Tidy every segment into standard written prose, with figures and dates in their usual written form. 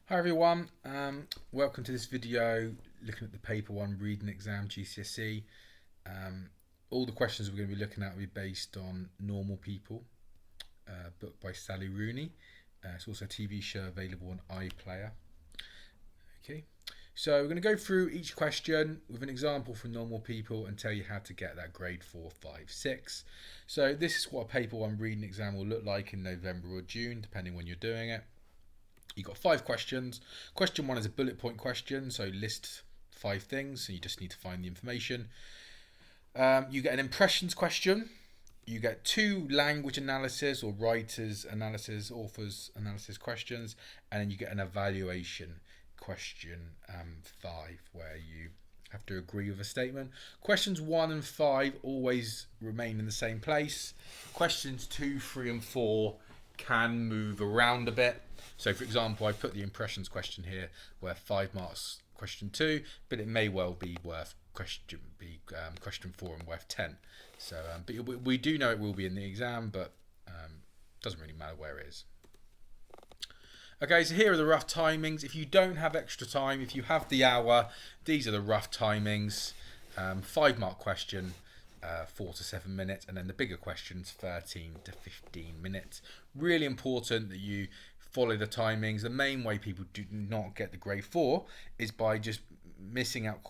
Hi everyone, welcome to this video looking at the paper 1 reading exam GCSE. All the questions we're going to be looking at will be based on Normal People, book by Sally Rooney. It's also a TV show available on iPlayer. Okay, so we're going to go through each question with an example from Normal People and tell you how to get that grade 4, 5, 6. So this is what a paper 1 reading exam will look like in November or June, depending when you're doing it. You've got 5 questions. Question 1 is a bullet point question, so list 5 things, and you just need to find the information. You get an impressions question. You get 2 language analysis or writers analysis, authors analysis questions, and then you get an evaluation question 5, where you have to agree with a statement. Questions 1 and 5 always remain in the same place. Questions 2, 3 and 4 can move around a bit. So for example, I put the impressions question here where 5 marks question 2, but it may well be worth question 4 and worth 10. So but we do know it will be in the exam, but doesn't really matter where it is. Okay, so here are the rough timings. If you don't have extra time, if you have the hour, these are the rough timings. 5 mark question, 4 to 7 minutes, and then the bigger questions 13 to 15 minutes. Really important that you follow the timings. The main way people do not get the grade 4 is by just missing out,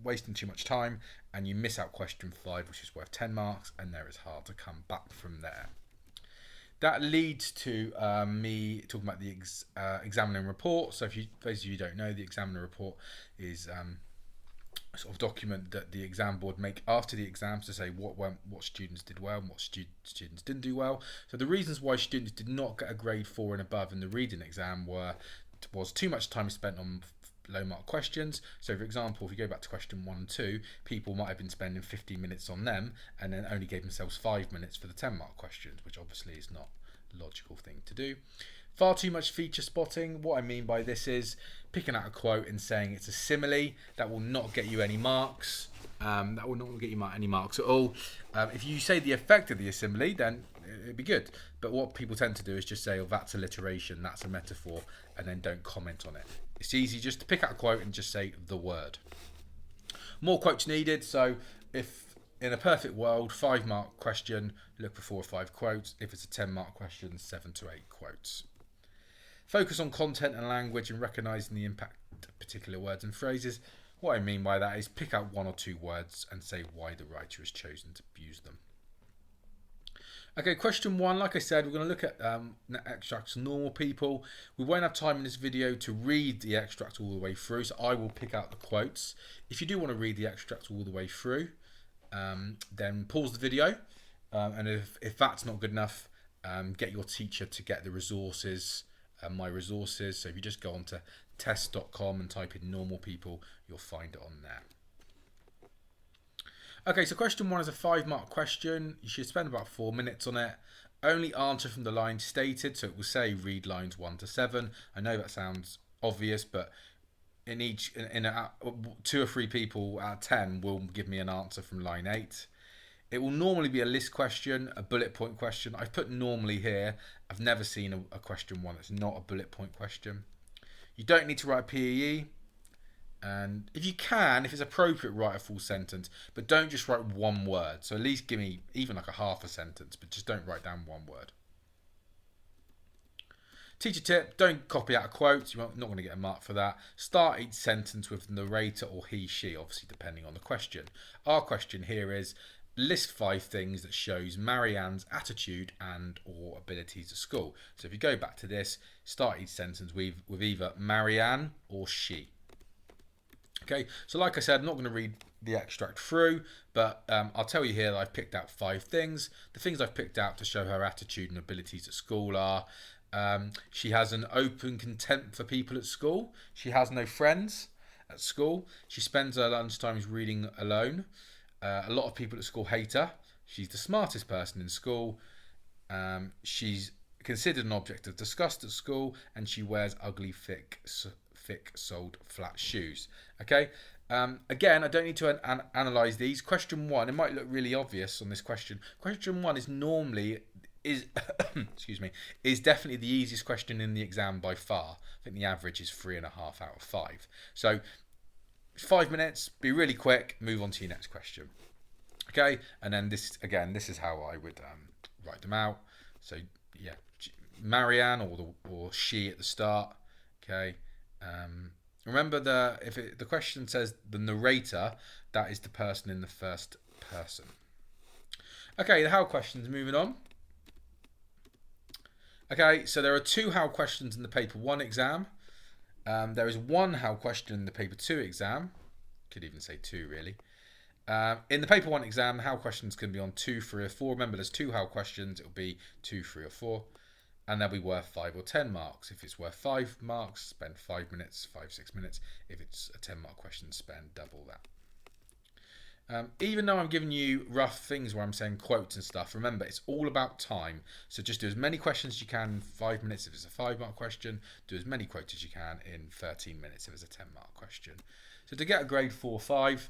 wasting too much time, and you miss out question 5, which is worth 10 marks, and there it's hard to come back from there. That leads to me talking about the examiner report. So for those of you who don't know, the examiner report is sort of document that the exam board make after the exams to say what students did well and what students didn't do well. So the reasons why students did not get a grade 4 and above in the reading exam was too much time spent on low mark questions. So for example, if you go back to question 1 and 2, people might have been spending 15 minutes on them and then only gave themselves 5 minutes for the 10 mark questions, which obviously is not a logical thing to do. Far too much feature spotting. What I mean by this is picking out a quote and saying it's a simile. That will not get you any marks. That will not get you any marks at all. If you say the effect of the simile, then it'd be good. But what people tend to do is just say, oh, that's alliteration, that's a metaphor, and then don't comment on it. It's easy just to pick out a quote and just say the word. More quotes needed. So if in a perfect world, 5 mark question, look for 4 or 5 quotes. If it's a 10 mark question, 7 to 8 quotes. Focus on content and language and recognising the impact of particular words and phrases. What I mean by that is pick out 1 or 2 words and say why the writer has chosen to use them. Okay, question 1, like I said, we're going to look at extracts of Normal People. We won't have time in this video to read the extract all the way through, so I will pick out the quotes. If you do want to read the extract all the way through, then pause the video, and if that's not good enough, get your teacher to get the resources, my resources. So if you just go on to test.com and type in Normal People, you'll find it on there. Okay, so question 1 is a 5 mark question. You should spend about 4 minutes on it. Only answer from the line stated, so it will say read lines 1 to 7. I know that sounds obvious, but in 2 or 3 people out of 10 will give me an answer from line 8. It will normally be a list question, a bullet point question. I've put normally here. I've never seen a question 1 that's not a bullet point question. You don't need to write a PEE. And if you can, if it's appropriate, write a full sentence. But don't just write 1 word. So at least give me even like a half a sentence, but just don't write down 1 word. Teacher tip, don't copy out quotes. You're not going to get a mark for that. Start each sentence with the narrator or he, she, obviously depending on the question. Our question here is, list 5 things that shows Marianne's attitude and or abilities at school. So if you go back to this, start each sentence with either Marianne or she. Okay, so like I said, I'm not going to read the extract through, but I'll tell you here that I've picked out 5 things. The things I've picked out to show her attitude and abilities at school are she has an open contempt for people at school. She has no friends at school. She spends her lunchtimes reading alone. A lot of people at school hate her. She's the smartest person in school. She's considered an object of disgust at school, and she wears ugly, thick-soled flat shoes. Okay. Again, I don't need to analyse these. Question 1, it might look really obvious on this question. Question 1 is normally is excuse me, is definitely the easiest question in the exam by far. I think the average is 3.5 out of 5. So 5 minutes, be really quick, move on to your next question. Okay, and then this is how I would write them out. So yeah, Marianne or she at the start. Okay, remember the question says the narrator, that is the person in the first person. Okay, the how questions. Moving on. Okay, so there are 2 how questions in the paper 1 exam. There is 1 how question in the paper 2 exam. Could even say 2 really. In the paper 1 exam, the how questions can be on 2, 3 or 4. Remember, there's 2 how questions. It'll be 2, 3 or 4. And they'll be worth 5 or 10 marks. If it's worth 5 marks, spend 5 minutes, 5-6 minutes. If it's a 10-mark question, spend double that. Even though I'm giving you rough things where I'm saying quotes and stuff, remember, it's all about time. So just do as many questions as you can in 5 minutes if it's a 5-mark question. Do as many quotes as you can in 13 minutes if it's a 10-mark question. So to get a grade 4 or 5,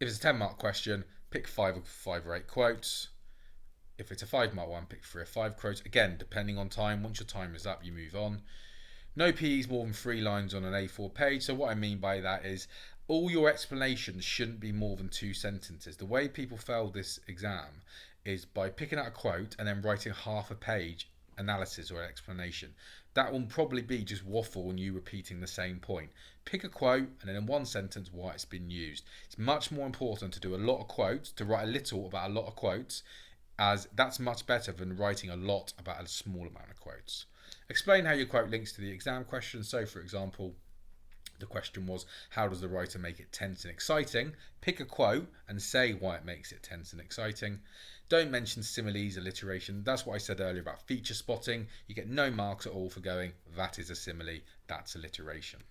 if it's a 10-mark question, pick 5 or 8 quotes. If it's a 5-mark one, pick 3 or 5 quotes. Again, depending on time. Once your time is up, you move on. No PEs more than 3 lines on an A4 page. So what I mean by that is all your explanations shouldn't be more than 2 sentences. The way people fail this exam is by picking out a quote and then writing half a page analysis or explanation. That will probably be just waffle and you repeating the same point. Pick a quote and then in 1 sentence why it's been used. It's much more important to do a lot of quotes, to write a little about a lot of quotes, as that's much better than writing a lot about a small amount of quotes. Explain how your quote links to the exam question. So for example, the question was, how does the writer make it tense and exciting? Pick a quote and say why it makes it tense and exciting. Don't mention similes, alliteration. That's what I said earlier about feature spotting. You get no marks at all for going, that is a simile, that's alliteration.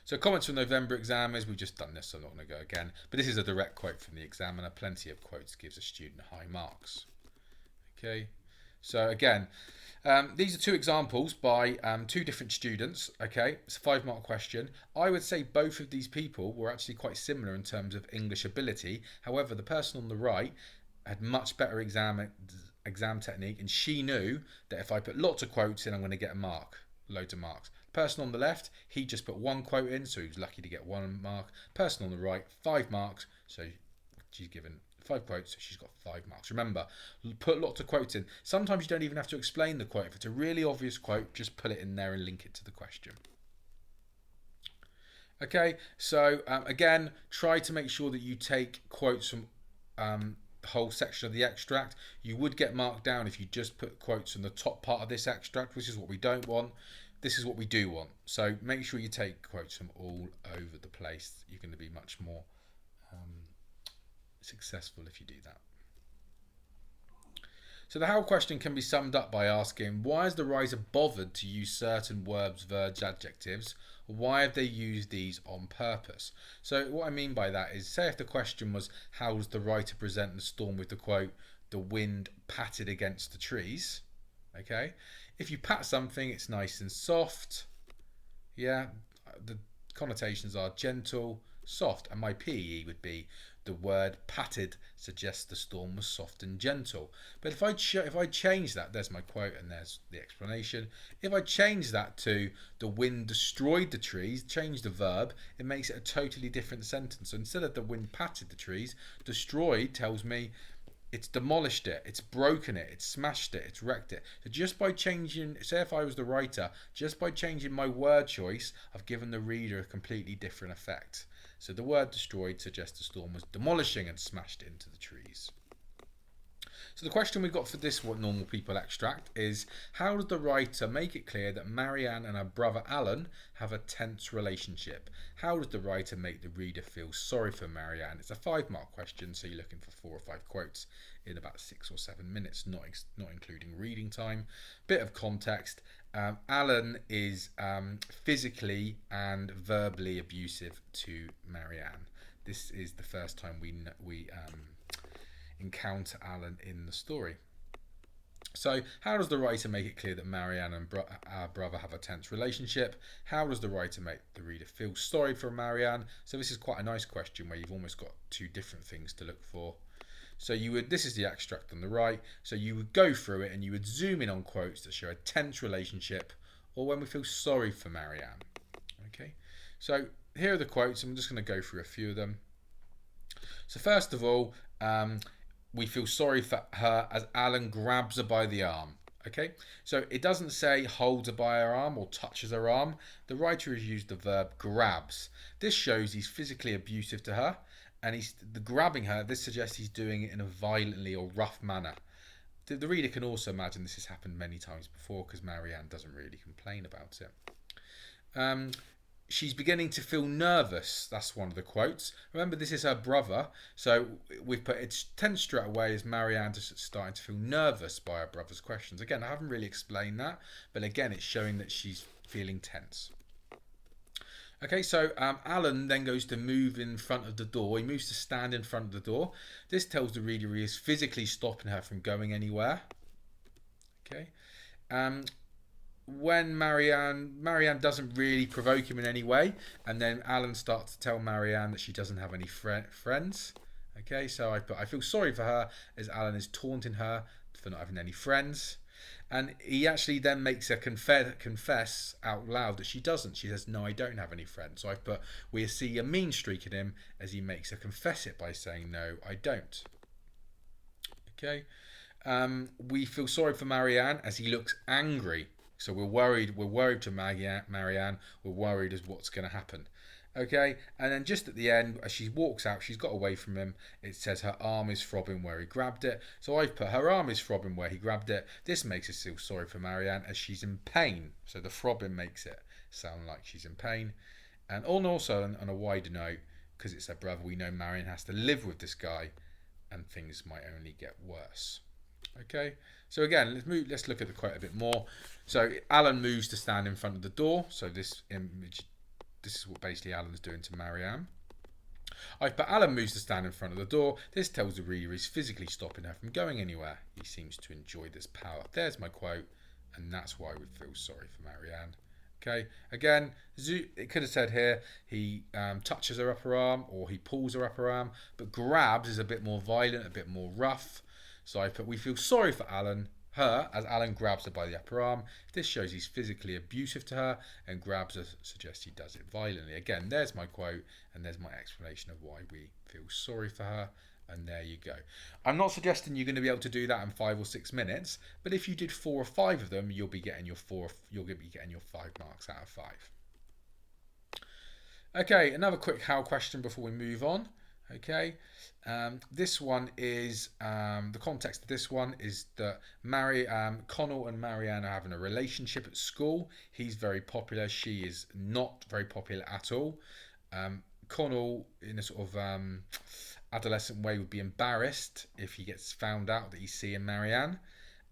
So comments from November exam is, we've just done this, so I'm not going to go again. But this is a direct quote from the examiner. Plenty of quotes gives a student high marks. Okay, so again, these are 2 examples by 2 different students. Okay, it's a 5-mark question. I would say both of these people were actually quite similar in terms of English ability. However, the person on the right had much better exam technique, and she knew that if I put lots of quotes in, I'm going to get a mark, loads of marks. Person on the left, he just put 1 quote in, so he was lucky to get 1 mark. Person on the right, 5 marks, so she's given 5 quotes, so she's got 5 marks. Remember, put lots of quotes in. Sometimes you don't even have to explain the quote. If it's a really obvious quote, just put it in there and link it to the question. Okay, so again, try to make sure that you take quotes from the whole section of the extract. You would get marked down if you just put quotes from the top part of this extract, which is what we don't want. This is what we do want. So make sure you take quotes from all over the place. You're going to be much more successful if you do that. So the how question can be summed up by asking, why has the writer bothered to use certain verbs, verbs, adjectives? Why have they used these on purpose? So what I mean by that is, say if the question was, how does the writer present the storm with the quote, the wind patted against the trees? Okay, if you pat something, it's nice and soft. Yeah, the connotations are gentle, soft, and my PE would be, the word patted suggests the storm was soft and gentle. But if I change that, there's my quote and there's the explanation. If I change that to the wind destroyed the trees, change the verb, it makes it a totally different sentence. So instead of the wind patted the trees, destroyed tells me it's demolished it, it's broken it, it's smashed it, it's wrecked it. So just by changing, say if I was the writer, just by changing my word choice, I've given the reader a completely different effect. So the word destroyed suggests the storm was demolishing and smashed into the trees. So the question we've got for this normal people extract is, how does the writer make it clear that Marianne and her brother Alan have a tense relationship? How does the writer make the reader feel sorry for Marianne? It's a 5-mark question, so you're looking for 4 or 5 quotes in about 6 or 7 minutes, not including reading time. Bit of context. Alan is physically and verbally abusive to Marianne. This is the first time we encounter Alan in the story. So how does the writer make it clear that Marianne and our brother have a tense relationship? How does the writer make the reader feel sorry for Marianne? So this is quite a nice question where you've almost got 2 different things to look for. So this is the extract on the right. So you would go through it and you would zoom in on quotes that show a tense relationship or when we feel sorry for Marianne. Okay, so here are the quotes. I'm just going to go through a few of them. So first of all, we feel sorry for her as Alan grabs her by the arm. Okay, so it doesn't say holds her by her arm or touches her arm. The writer has used the verb grabs. This shows he's physically abusive to her, and the grabbing her. This suggests he's doing it in a violently or rough manner. The reader can also imagine this has happened many times before because Marianne doesn't really complain about it. She's beginning to feel nervous. That's one of the quotes. Remember, this is her brother, so we've put it's tense straight away as Marianne just starting to feel nervous by her brother's questions. Again, I haven't really explained that, but again, it's showing that she's feeling tense. Okay, so Alan then goes to move in front of the door. He moves to stand in front of the door. This tells the reader he is physically stopping her from going anywhere. Okay. When Marianne doesn't really provoke him in any way, and then Alan starts to tell Marianne that she doesn't have any friends. Okay, so I feel sorry for her as Alan is taunting her for not having any friends, and he actually then makes her confess out loud that she doesn't. She says, "No, I don't have any friends." So we see a mean streak in him as he makes her confess it by saying, "No, I don't." Okay, we feel sorry for Marianne as he looks angry. So we're worried to Marianne. We're worried as what's going to happen. Okay, and then just at the end, as she walks out, she's got away from him. It says her arm is throbbing where he grabbed it. So I've put her arm is throbbing where he grabbed it. This makes us feel sorry for Marianne as she's in pain. So the throbbing makes it sound like she's in pain. And also on a wider note, because it's her brother, we know Marianne has to live with this guy, and things might only get worse. Okay, so again, let's look at the quote a bit more. So Alan moves to stand in front of the door. So this is what basically Alan's doing to Marianne. But Alan moves to stand in front of the door. This tells the reader he's physically stopping her from going anywhere. He seems to enjoy this power. There's my quote, and that's why we feel sorry for Marianne. Okay, again, it could have said here he touches her upper arm or he pulls her upper arm, but grabs is a bit more violent, a bit more rough. So I put we feel sorry for her as Alan grabs her by the upper arm. This shows he's physically abusive to her, and grabs her suggests he does it violently. Again, there's my quote, and there's my explanation of why we feel sorry for her. And there you go. I'm not suggesting you're going to be able to do that in 5 or 6 minutes, but if you did 4 or 5 of them, you'll be getting your 5 marks out of 5. Okay, another quick how question before we move on. Okay, this one is the context of this one is that Connell and Marianne are having a relationship at school. He's very popular. She is not very popular at all. Connell, in a sort of adolescent way, would be embarrassed if he gets found out that he's seeing Marianne.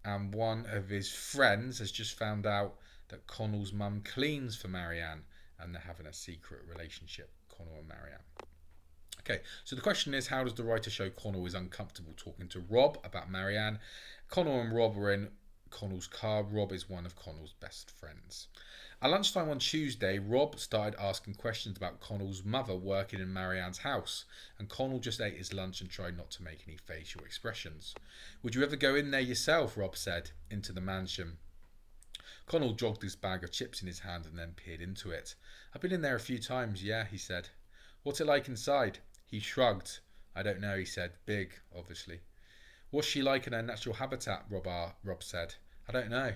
And one of his friends has just found out that Connell's mum cleans for Marianne, and they're having a secret relationship, Connell and Marianne. Okay, so the question is, how does the writer show Connell is uncomfortable talking to Rob about Marianne? Connell and Rob are in Connell's car. Rob is one of Connell's best friends. At lunchtime on Tuesday, Rob started asking questions about Connell's mother working in Marianne's house, and Connell just ate his lunch and tried not to make any facial expressions. "Would you ever go in there yourself?" Rob said, into the mansion. Connell jogged his bag of chips in his hand and then peered into it. "I've been in there a few times, yeah," he said. "What's it like inside?" He shrugged. "I don't know," he said. "Big, obviously." "What's she like in her natural habitat?" Rob said. "I don't know."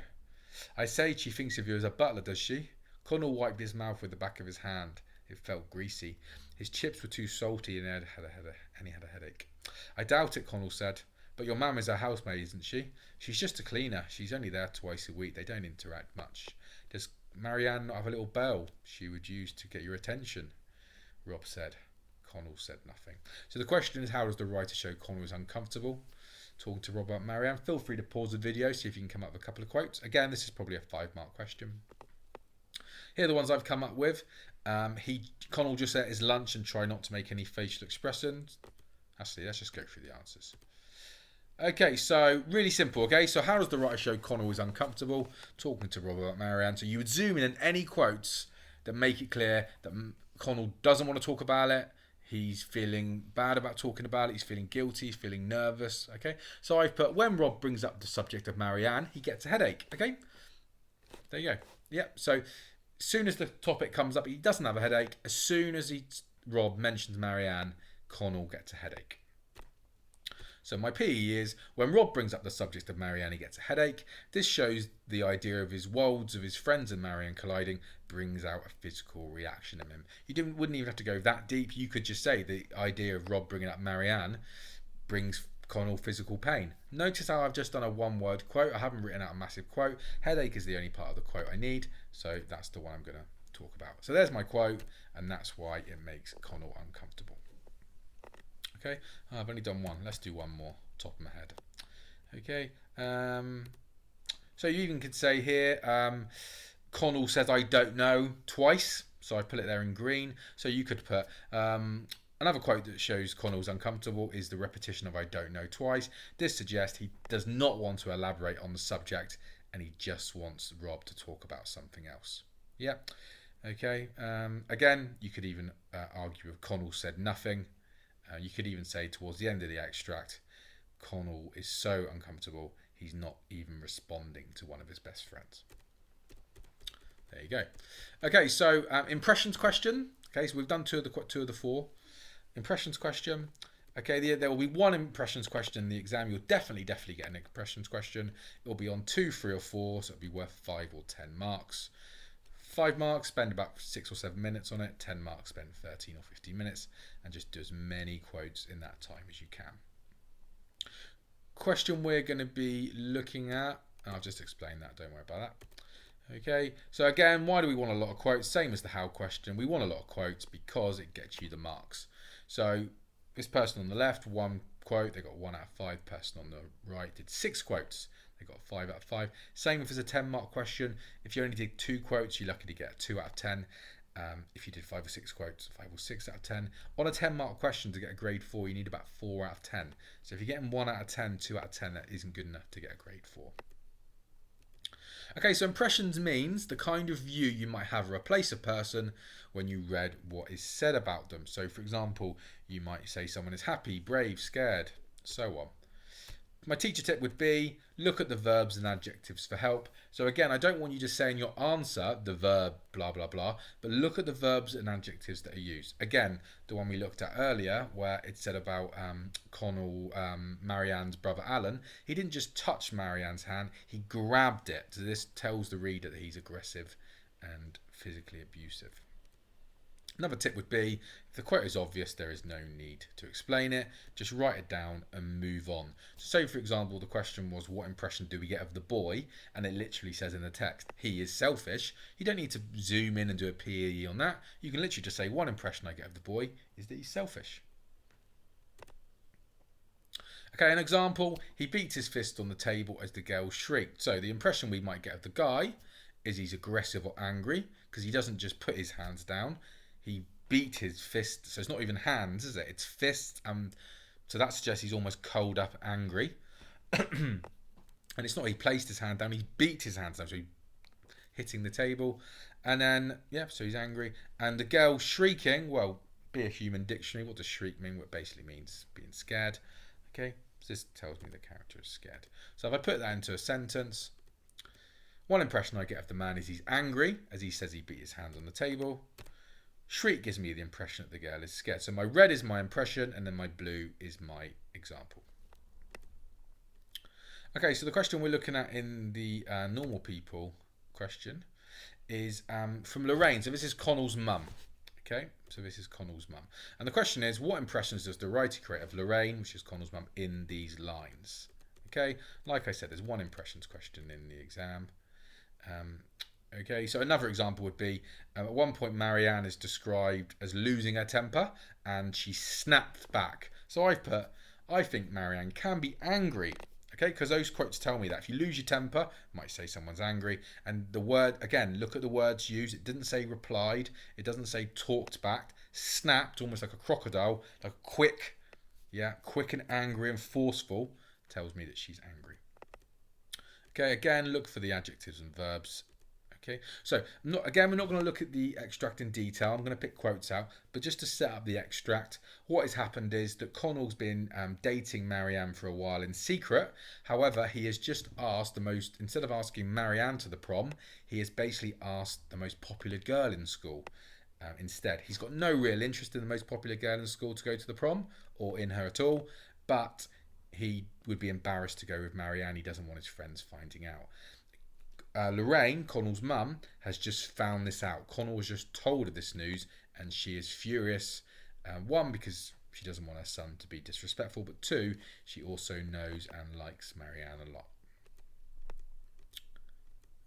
"I say, she thinks of you as a butler, does she?" Connell wiped his mouth with the back of his hand. It felt greasy. His chips were too salty and he had a headache. "I doubt it," Connell said. "But your mum is her housemaid, isn't she?" "She's just a cleaner. She's only there twice a week. They don't interact much." "Does Marianne not have a little bell she would use to get your attention?" Rob said. Connell said nothing. So the question is, how does the writer show Connell is uncomfortable talking to Rob about Marianne? Feel free to pause the video, see if you can come up with a couple of quotes. Again, this is probably a 5-mark question. Here are the ones I've come up with. Connell just ate his lunch and tried not to make any facial expressions. Actually, let's just go through the answers. Okay, so really simple. Okay, so how does the writer show Connell is uncomfortable talking to Rob about Marianne? So you would zoom in on any quotes that make it clear that Connell doesn't want to talk about it. He's feeling bad about talking about it. He's feeling guilty. He's feeling nervous. Okay. So I've put, when Rob brings up the subject of Marianne, he gets a headache. Okay. There you go. Yep. So as soon as the topic comes up, he doesn't have a headache. As soon as Rob mentions Marianne, Connell gets a headache. So my PE is, when Rob brings up the subject of Marianne, he gets a headache. This shows the idea of his worlds of his friends and Marianne colliding brings out a physical reaction in him. You wouldn't even have to go that deep. You could just say the idea of Rob bringing up Marianne brings Connell physical pain. Notice how I've just done a one-word quote. I haven't written out a massive quote. Headache is the only part of the quote I need, so that's the one I'm going to talk about. So there's my quote, and that's why it makes Connell uncomfortable. Okay, I've only done one. Let's do one more, top of my head. Okay, so you even could say here, Connell says I don't know twice, so I put it there in green. So you could put, another quote that shows Connell's uncomfortable is the repetition of I don't know twice. This suggests he does not want to elaborate on the subject and he just wants Rob to talk about something else. Yeah, okay, again, you could even argue if Connell said nothing. You could even say towards the end of the extract, Connell is so uncomfortable, he's not even responding to one of his best friends. There you go. Okay, so impressions question. Okay, so we've done two of the four. Impressions question. Okay, there will be one impressions question in the exam. You'll definitely get an impressions question. It will be on 2, 3 or 4, so it'll be worth 5 or 10 marks. 5 marks, spend about 6 or 7 minutes on it. 10 marks, spend 13 or 15 minutes, and just do as many quotes in that time as you can. Question we're going to be looking at, I'll just explain that, don't worry about that. Okay, so again, why do we want a lot of quotes? Same as the how question. We want a lot of quotes because it gets you the marks. So this person on the left, 1 quote, they got 1 out of 5. Person on the right did 6 quotes. They got 5 out of 5. Same if it's a 10-mark question. If you only did 2 quotes, you're lucky to get a 2 out of 10. If you did 5 or 6 quotes, 5 or 6 out of 10. On a 10-mark question to get a grade 4, you need about 4 out of 10. So if you're getting 1 out of 10, 2 out of 10, that isn't good enough to get a grade 4. Okay, so impressions means the kind of view you might have of a place, a person, when you read what is said about them. So for example, you might say someone is happy, brave, scared, so on. My teacher tip would be, look at the verbs and adjectives for help. So again, I don't want you to say in your answer the verb blah blah blah, but look at the verbs and adjectives that are used. Again, the one we looked at earlier where it said about Connell, Marianne's brother Alan, he didn't just touch Marianne's hand, he grabbed it. So this tells the reader that he's aggressive and physically abusive. Another tip would be, if the quote is obvious, there is no need to explain it. Just write it down and move on. So say, for example, the question was, what impression do we get of the boy? And it literally says in the text, he is selfish. You don't need to zoom in and do a PE on that. You can literally just say, one impression I get of the boy is that he's selfish. Okay, an example, he beats his fist on the table as the girl shrieked. So the impression we might get of the guy is he's aggressive or angry, because he doesn't just put his hands down. He beat his fist, so it's not even hands, is it? It's fists, so that suggests he's almost cold up, angry. And it's not he placed his hand down, he beat his hands down, so he's hitting the table. And then, yeah, so he's angry. And the girl shrieking, well, be a human dictionary. What does shriek mean? What it basically means being scared. Okay, so this tells me the character is scared. So if I put that into a sentence, one impression I get of the man is he's angry, as he says he beat his hand on the table. Shriek gives me the impression that the girl is scared. So my red is my impression, and then my blue is my example. Okay, so the question we're looking at in the normal people question is from Lorraine. So this is Connell's mum. Okay, so this is Connell's mum. And the question is, what impressions does the writer create of Lorraine, which is Connell's mum, in these lines? Okay, like I said, there's one impressions question in the exam. Okay, so another example would be, at one point Marianne is described as losing her temper and she snapped back. So I've put, I think Marianne can be angry. Okay, because those quotes tell me that if you lose your temper, you might say someone's angry. And the word, again, look at the words used. It didn't say replied. It doesn't say talked back. Snapped, almost like a crocodile, like quick. Yeah, quick and angry and forceful tells me that she's angry. Okay, again, look for the adjectives and verbs. Okay, so again, we're not going to look at the extract in detail. I'm going to pick quotes out, but just to set up the extract, what has happened is that Connell's been dating Marianne for a while in secret. However, he has just asked instead of asking Marianne to the prom, he has basically asked the most popular girl in school. Instead, he's got no real interest in the most popular girl in school to go to the prom or in her at all, but he would be embarrassed to go with Marianne. He doesn't want his friends finding out. Lorraine, Connell's mum, has just found this out. Connell was just told of this news and she is furious. One, because she doesn't want her son to be disrespectful, but two, she also knows and likes Marianne a lot.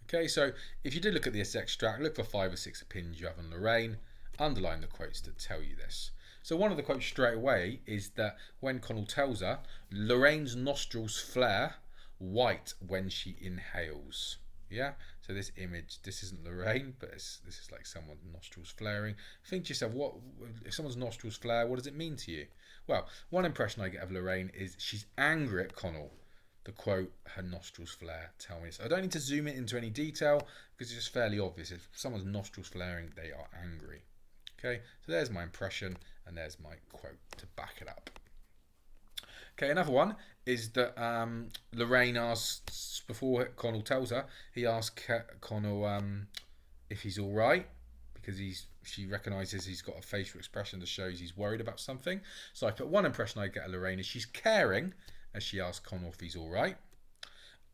Okay, so if you did look at this extract, look for 5 or 6 opinions you have on Lorraine, underline the quotes that tell you this. So one of the quotes straight away is that when Connell tells her, Lorraine's nostrils flare white when she inhales. Yeah, so this image, this isn't Lorraine, but this is like someone's nostrils flaring. Think to yourself, what if someone's nostrils flare, what does it mean to you? Well, one impression I get of Lorraine is she's angry at Connell. The quote, her nostrils flare, tell me this. I don't need to zoom it into any detail because it's just fairly obvious. If someone's nostrils flaring, they are angry. Okay, so there's my impression and there's my quote to back it up. Okay, another one is that Lorraine asks, before Connell tells her, he asks Connell if he's all right because she recognises he's got a facial expression that shows he's worried about something. So I put one impression I get of Lorraine is she's caring as she asks Connell if he's all right.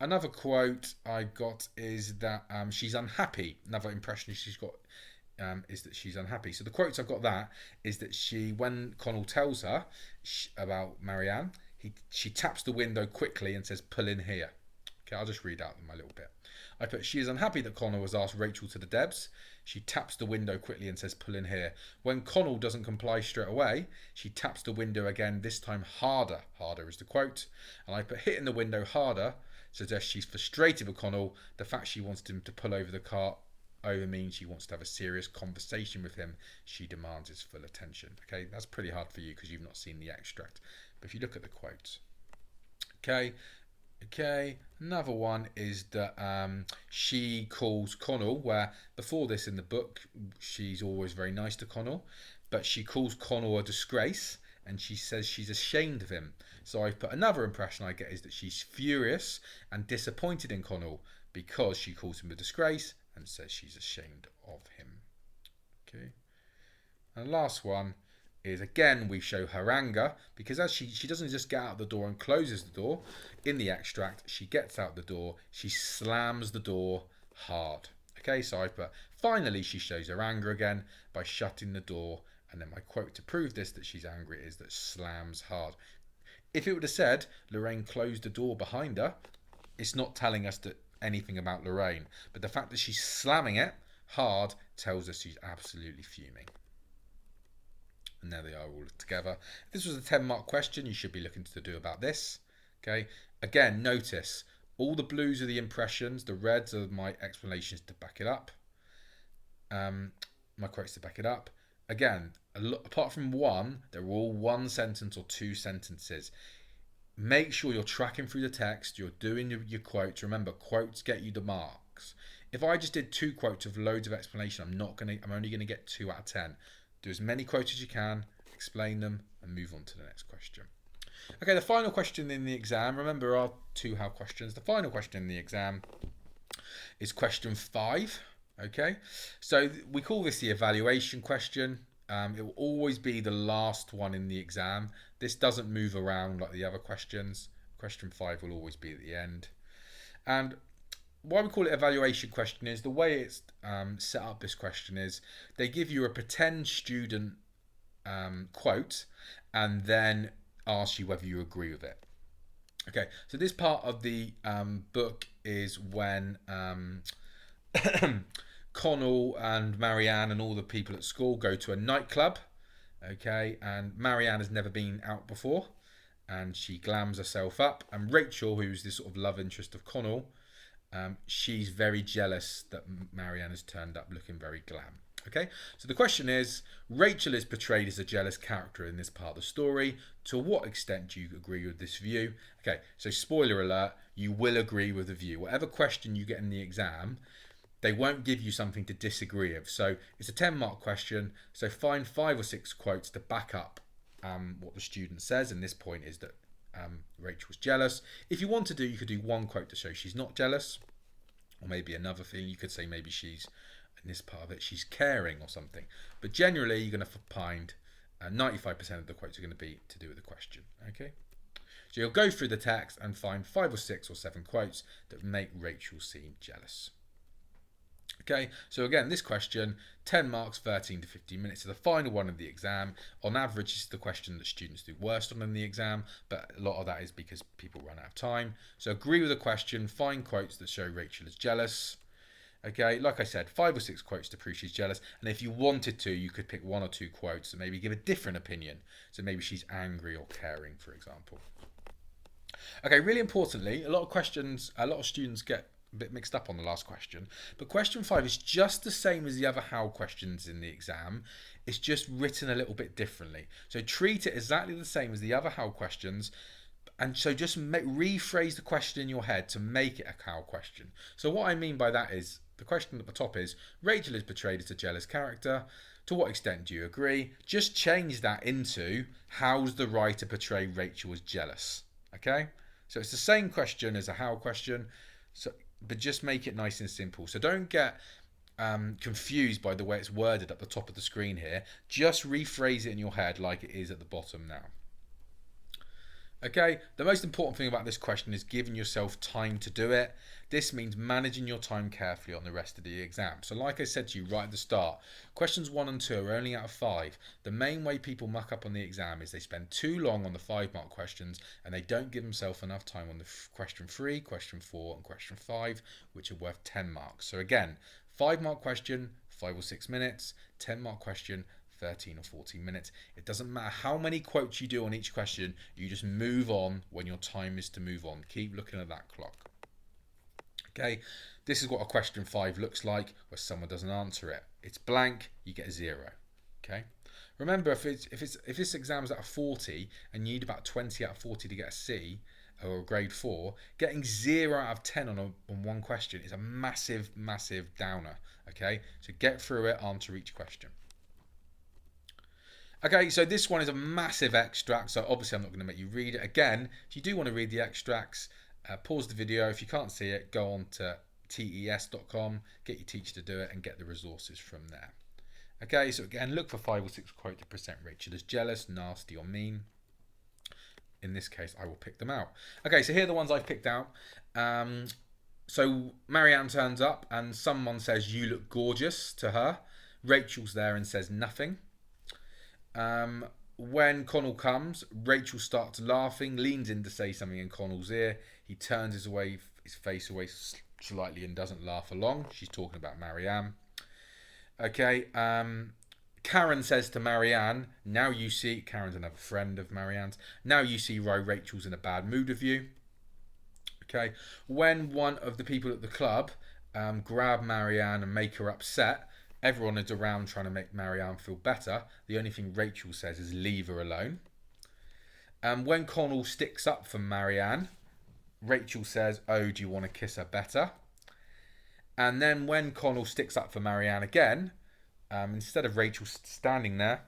Another quote I got is that she's unhappy. Another impression she's got is that she's unhappy. So the quotes I've got that is that when Connell tells her about Marianne, she taps the window quickly and says, pull in here. Okay, I'll just read out them a little bit. I put, she is unhappy that Connell has asked Rachel to the Debs. She taps the window quickly and says, pull in here. When Connell doesn't comply straight away, she taps the window again, this time harder. Harder is the quote. And I put, hitting the window harder suggests she's frustrated with Connell. The fact she wants him to pull over the car over means she wants to have a serious conversation with him. She demands his full attention. Okay, that's pretty hard for you because you've not seen the extract. But if you look at the quotes. Okay, another one is that she calls Connell, where before this in the book, she's always very nice to Connell, but she calls Connell a disgrace and she says she's ashamed of him. So I've put another impression I get is that she's furious and disappointed in Connell because she calls him a disgrace and says she's ashamed of him. Okay, and the last one is, again, we show her anger because as she doesn't just get out the door and closes the door. In the extract, she gets out the door, she slams the door hard. Okay, so I put, finally she shows her anger again by shutting the door, and then my quote to prove this, that she's angry, is that slams hard. If it would have said Lorraine closed the door behind her, it's not telling us that anything about Lorraine, but the fact that she's slamming it hard tells us she's absolutely fuming. And there they are all together. If this was a 10-mark question, you should be looking to do about this. Okay. Again, notice all the blues are the impressions, the reds are my explanations to back it up. My quotes to back it up. Again, apart from one, they're all one sentence or two sentences. Make sure you're tracking through the text. You're doing your quotes. Remember, quotes get you the marks. If I just did 2 quotes of loads of explanation, I'm only going to get 2 out of 10. Do as many quotes as you can, explain them, and move on to the next question. Okay, the final question in the exam, remember our 2 how questions. The final question in the exam is question 5. Okay, so we call this the evaluation question. It will always be the last one in the exam. This doesn't move around like the other questions. Question 5 will always be at the end. And why we call it evaluation question is the way it's set up. This question is they give you a pretend student quote and then ask you whether you agree with it. Okay, so this part of the book is when Connell and Marianne and all the people at school go to a nightclub. Okay, and Marianne has never been out before and she glams herself up, and Rachel, who's this sort of love interest of Connell, she's very jealous that Marianne has turned up looking very glam. Okay, so the question is, Rachel is portrayed as a jealous character in this part of the story. To what extent do you agree with this view? Okay, so spoiler alert, you will agree with the view. Whatever question you get in the exam, they won't give you something to disagree of. So it's a 10-mark question. So find 5 or 6 quotes to back up what the student says. And this point is that Rachel's jealous. If you want to do, you could do 1 quote to show she's not jealous. Or maybe another thing, you could say maybe she's, in this part of it, she's caring or something. But generally, you're going to find 95% of the quotes are going to be to do with the question. Okay? So you'll go through the text and find 5 or 6 or 7 quotes that make Rachel seem jealous. Okay, so again, this question, 10 marks, 13 to 15 minutes, is the final one of the exam. On average, this is the question that students do worst on in the exam, but a lot of that is because people run out of time. So agree with the question, find quotes that show Rachel is jealous. Okay, like I said, 5 or 6 quotes to prove she's jealous. And if you wanted to, you could pick 1 or 2 quotes and maybe give a different opinion. So maybe she's angry or caring, for example. Okay, really importantly, a lot of students get a bit mixed up on the last question, but question 5 is just the same as the other how questions in the exam. It's just written a little bit differently. So treat it exactly the same as the other how questions, and so just rephrase the question in your head to make it a how question. So what I mean by that is, the question at the top is, Rachel is portrayed as a jealous character. To what extent do you agree? Just change that into, how's the writer portray Rachel as jealous? Okay? So it's the same question as a how question, but just make it nice and simple. So don't get confused by the way it's worded at the top of the screen here. Just rephrase it in your head like it is at the bottom now. Okay, the most important thing about this question is giving yourself time to do it. This means managing your time carefully on the rest of the exam. So like I said to you right at the start, questions 1 and 2 are only out of 5. The main way people muck up on the exam is they spend too long on the 5-mark questions and they don't give themselves enough time on the question 3, question 4 and question 5, which are worth 10 marks. So again, 5-mark question, 5 or 6 minutes, 10-mark question, 13 or 14 minutes. It doesn't matter how many quotes you do on each question, you just move on when your time is to move on. Keep looking at that clock. Okay, this is what a question 5 looks like where someone doesn't answer it. It's blank, you get a 0. Okay, remember if this exam is out of 40 and you need about 20 out of 40 to get a C or a grade 4, getting 0 out of 10 on one question is a massive downer. Okay, so get through it, answer each question. Okay, so this one is a massive extract, so obviously I'm not going to make you read it. Again, if you do want to read the extracts, pause the video. If you can't see it, go on to tes.com, get your teacher to do it, and get the resources from there. Okay, so again, look for 5 or 6 quotes to present Rachel as jealous, nasty, or mean. In this case, I will pick them out. Okay, so here are the ones I've picked out. So Marianne turns up, and someone says, "You look gorgeous," to her. Rachel's there and says nothing. When Connell comes, Rachel starts laughing, leans in to say something in Connell's ear. He turns his face away slightly and doesn't laugh along. She's talking about Marianne. Okay, Karen says to Marianne, "Now you see," Karen's another friend of Marianne's, "now you see why Rachel's in a bad mood with you." Okay, when one of the people at the club grab Marianne and make her upset, everyone is around trying to make Marianne feel better. The only thing Rachel says is, "Leave her alone." When Connell sticks up for Marianne, Rachel says, "Oh, do you want to kiss her better?" And then when Connell sticks up for Marianne again, instead of Rachel standing there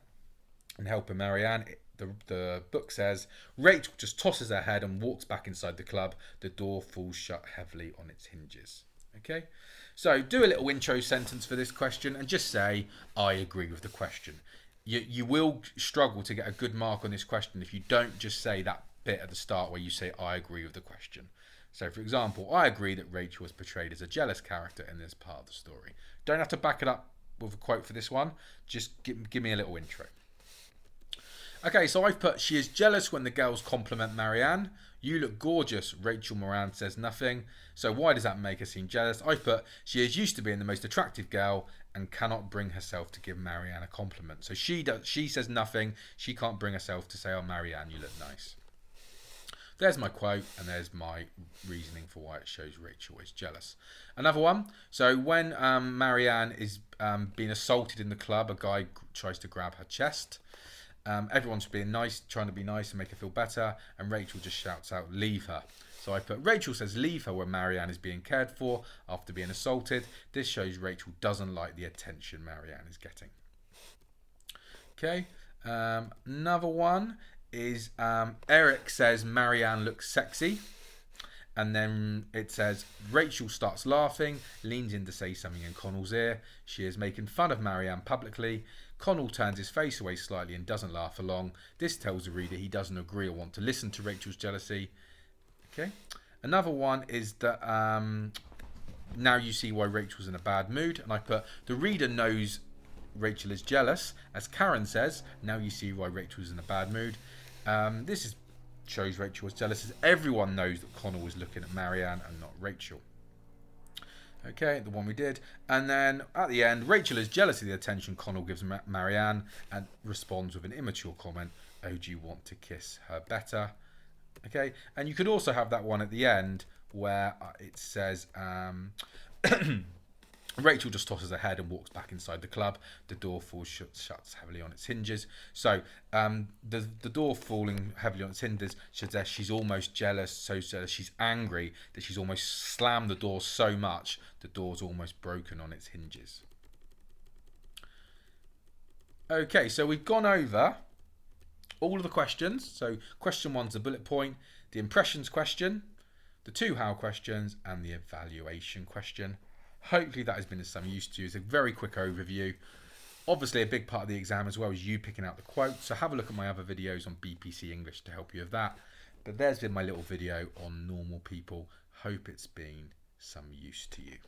and helping Marianne, the book says, Rachel just tosses her head and walks back inside the club. The door falls shut heavily on its hinges. Okay, so do a little intro sentence for this question and just say, "I agree with the question." You will struggle to get a good mark on this question if you don't just say that bit at the start where you say, "I agree with the question." So for example, "I agree that Rachel was portrayed as a jealous character in this part of the story." Don't have to back it up with a quote for this one. Just give me a little intro. Okay, so I've put, "She is jealous when the girls compliment Marianne. You look gorgeous." Rachel Moran says nothing. So why does that make her seem jealous? I've put, "She is used to being the most attractive girl and cannot bring herself to give Marianne a compliment." So she says nothing. She can't bring herself to say, "Oh, Marianne, you look nice." There's my quote, and there's my reasoning for why it shows Rachel is jealous. Another one. So when Marianne is being assaulted in the club, a guy tries to grab her chest. Everyone's being nice, trying to be nice and make her feel better, and Rachel just shouts out, "Leave her." So I put, Rachel says leave her when Marianne is being cared for after being assaulted. This shows Rachel doesn't like the attention Marianne is getting. Okay, another one is Eric says Marianne looks sexy. And then it says, Rachel starts laughing, leans in to say something in Connell's ear. She is making fun of Marianne publicly. Connell turns his face away slightly and doesn't laugh along. This tells the reader he doesn't agree or want to listen to Rachel's jealousy. Okay. Another one is that now you see why Rachel's in a bad mood. And I put, the reader knows Rachel is jealous. As Karen says, now you see why Rachel's in a bad mood. This shows Rachel was jealous, as everyone knows that Connell was looking at Marianne and not Rachel. Okay, the one we did. And then at the end, Rachel is jealous of the attention Connell gives Marianne and responds with an immature comment, oh, do you want to kiss her better? Okay, and you could also have that one at the end where it says Rachel just tosses her head and walks back inside the club. The door falls shuts heavily on its hinges. So the door falling heavily on its hinges suggests she's almost jealous, so jealous she's angry that she's almost slammed the door so much the door's almost broken on its hinges. Okay, so we've gone over all of the questions. So question 1's the bullet point, the impressions question, the 2 how questions, and the evaluation question. Hopefully that has been of some use to you. It's a very quick overview. Obviously a big part of the exam as well is you picking out the quotes. So have a look at my other videos on BPC English to help you with that. But there's been my little video on normal people. Hope it's been some use to you.